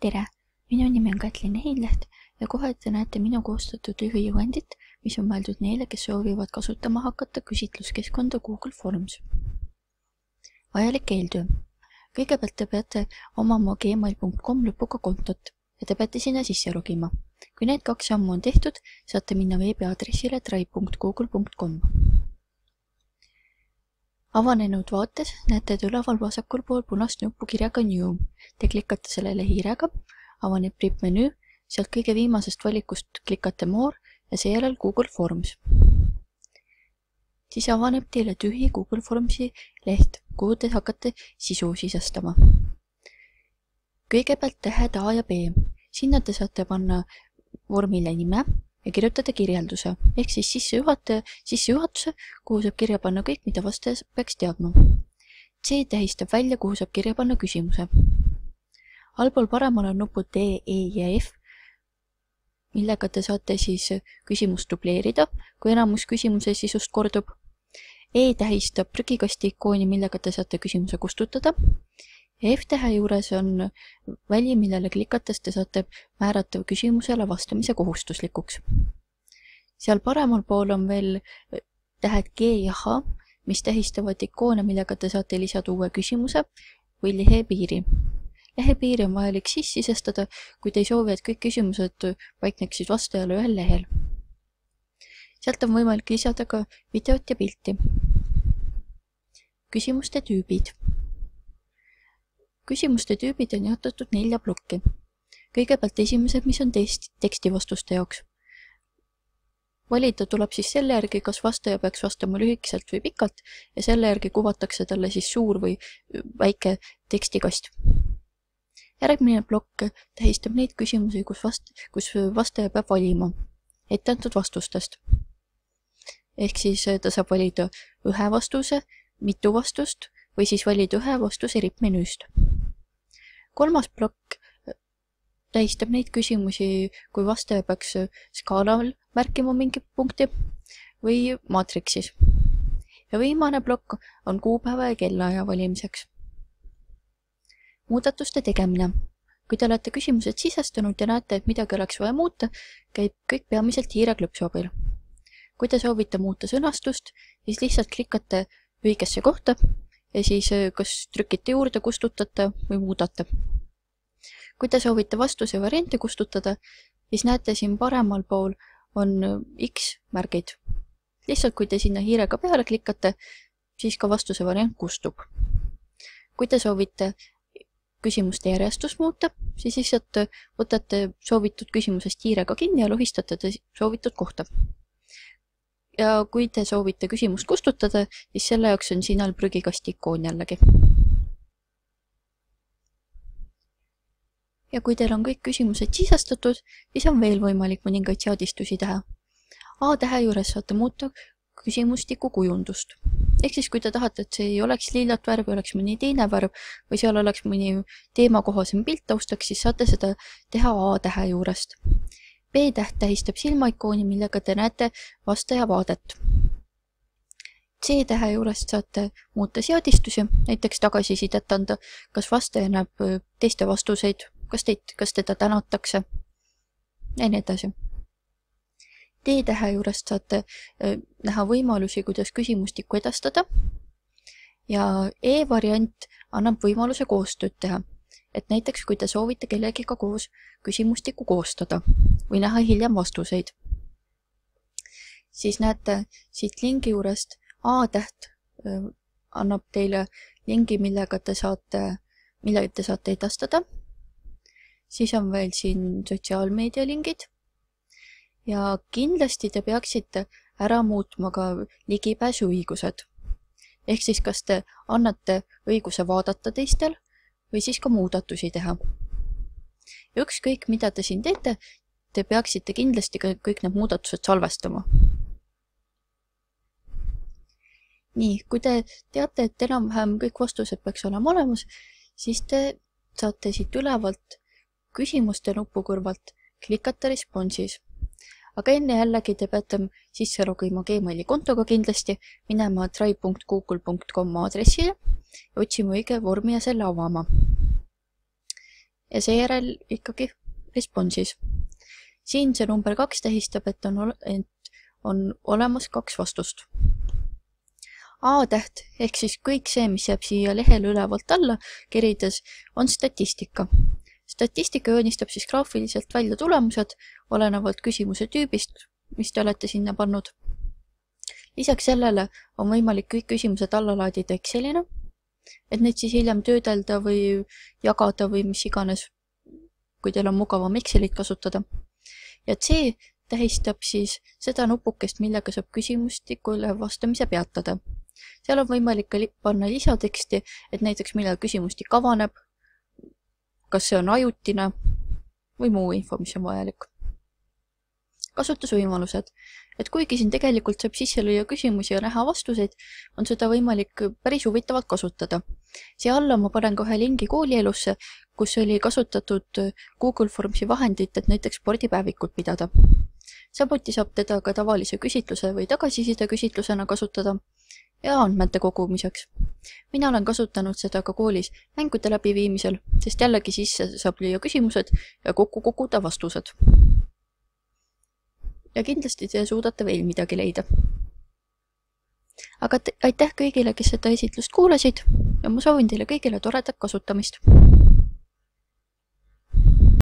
Tere! Minu nimi on Kätlin Heinleht ja kohe te näete minu koostatud juhendit, mis on mõeldud neile, kes soovivad kasutama hakata küsitluskeskkonda Google Forms. Vajalik eeltöö. Kõigepealt te peate omama gmail.com lõpuga kontot ja te peate sinna sisse logima. Kui need 2 sammu on tehtud, saate minna veebiaadressile try.google.com. Avanenud vaates näete üleval vasakul pool punast nuppu kirjaga New. Te klikkate sellele hiirega, avaneb menüü, sealt kõige viimasest valikust klikkate More ja seejärel Google Forms. Siis avaneb teile tühi Google Formsi leht, kuhu te hakkate sisu sisestama. Kõigepealt tähed A ja B. Sinna te saate panna vormile nime ja kirjutada kirjelduse, ehk siis sissejuhatuse, kuhu saab kirja panna kõik, mida vastaja peaks teadma. C tähistab välja, kuhu saab kirja panna küsimuse. Allpool paremal on nupud D, E ja F, millega te saate siis küsimust dubleerida, kui enamus küsimuse sisust kordub. E tähistab prügikasti ikooni, millega te saate küsimuse kustutada. F-tähe juures on väli, millele klikates te saate määrata küsimusele vastamise kohustuslikuks. Seal paremal pool on veel tähed G ja H, mis tähistavad ikoone, millega te saate lisada uue küsimuse või lehepiiri. Lehepiiri on vajalik sisestada, kui te ei soovi, et kõik küsimused paikneksid vastajale ühel lehel. Sealt on võimalik lisada ka videot ja pilti. Küsimuste tüübid. Küsimuste tüübid on jaotatud 4 plokki. Kõigepealt esimesed, mis on tekstivastuste jaoks. Valida tuleb siis selle järgi, kas vastaja peaks vastama lühikeselt või pikalt ja selle järgi kuvatakse talle siis suur või väike tekstikast. Järgmine plokk tähistab neid küsimusi, kus vastaja peab valima etteantud vastustest. Ehk siis ta saab valida ühe vastuse, mitu vastust või siis valida ühe vastuse rippmenüüst. Kolmas plokk tähistab neid küsimusi, kui vastaja peaks skaalal märkima mingi punkti või maatriksis. Ja viimane plokk on kuupäeva ja kellaaja valimiseks. Muudatuste tegemine. Kui te olete küsimused sisestanud ja näete, et midagi oleks vaja muuta, käib kõik peamiselt hiireklõpsu abil. Kui te soovite muuta sõnastust, siis lihtsalt klikkate õigesse kohta ja siis kas trükite juurde, kustutate või muudate. Kui te soovite vastuse varianti kustutada, siis näete siin paremal pool on X märgid. Lihtsalt kui te sinna hiirega peale klikkate, siis ka vastuse variant kustub. Kui te soovite küsimuste järjestust muuta, siis lihtsalt võtate soovitud küsimusest hiirega kinni ja lohistate te soovitud kohta. Ja kui te soovite küsimust kustutada, siis selle jaoks on siin all prügikasti ikoon jällegi. Ja kui teil on kõik küsimused sisestatud, siis on veel võimalik mõningaid seadistusi teha. A-tähe juures saate muuta küsimustiku kujundust. Ehk siis kui te tahate, et see ei oleks liilat värvi, oleks mõni teine värv või seal oleks mõni teemakohasem pilt taustaks, siis saate seda teha A-tähe juurest. B-täht tähistab silmaikooni, millega te näete vastaja vaadet. C-tähe juurest saate muuta seadistusi, näiteks tagasisidet anda, kas vastaja näeb teiste vastuseid, kas teda tänatakse ja nii edasi. D-tähe juurest saate näha võimalusi, kuidas küsimustikku edastada ja E-variant annab võimaluse koostööd teha. Et näiteks, kui te soovite kellegiga koos küsimustikku koostada või näha hiljem vastuseid, siis näete siit lingi juurest A-täht annab teile lingi, millega te saate edastada. Siis on veel siin sotsiaalmeedia lingid ja kindlasti te peaksite ära muutma ka ligipääsuõigused. Ehk siis, kas te annate õiguse vaadata teistel või siis ka muudatusi teha. Ja ükskõik, mida te siin teete, te peaksite kindlasti kõik need muudatused salvestama. Nii, kui te teate, et enam-vähem kõik vastused peaks olema olemas, siis te saate siit ülevalt küsimuste nupu kõrvalt klikata Responsis. Aga enne jällegi te peate sisse logima Gmaili kontoga kindlasti, minema try.google.com aadressile ja otsima õige vormi ja selle avama. ja seejärel ikkagi responsis. Siin see number 2 tähistab, et on olemas 2 vastust. A-täht ehk siis kõik see, mis jääb siia lehele ülevalt alla kerides, on statistika. Statistika joonistab siis graafiliselt välja tulemused olenevalt küsimuse tüübist, mis te olete sinna pannud. Lisaks sellele on võimalik kõik küsimused alla laadida Excelina, et neid siis hiljem töödelda või jagada või mis iganes, kui teil on mugavam Excelit kasutada. Ja C tähistab siis seda nupukest, millega saab küsimustikule vastamise peatada. Seal on võimalik panna lisateksti, et näiteks millal küsimustik avaneb, kas see on ajutine või muu info, mis on vajalik. Kasutusvõimalused. Et kuigi siin tegelikult saab sisse lüüa küsimusi ja näha vastuseid, on seda võimalik päris huvitavalt kasutada. Siia alla ma panen kohe lingi koolielusse, kus oli kasutatud Google Formsi vahendit, et näiteks spordipäevikut pidada. Samuti saab teda ka tavalise küsitluse või tagasiside küsitlusena kasutada ja andmete kogumiseks. Mina olen kasutanud seda ka koolis mängude läbiviimisel, sest jällegi sisse saab lüüa küsimused ja kokku koguda vastused. Ja kindlasti te suudate veel midagi leida. Aga aitäh kõigile, kes seda esitlust kuulasid ja ma soovin teile kõigile toredat kasutamist.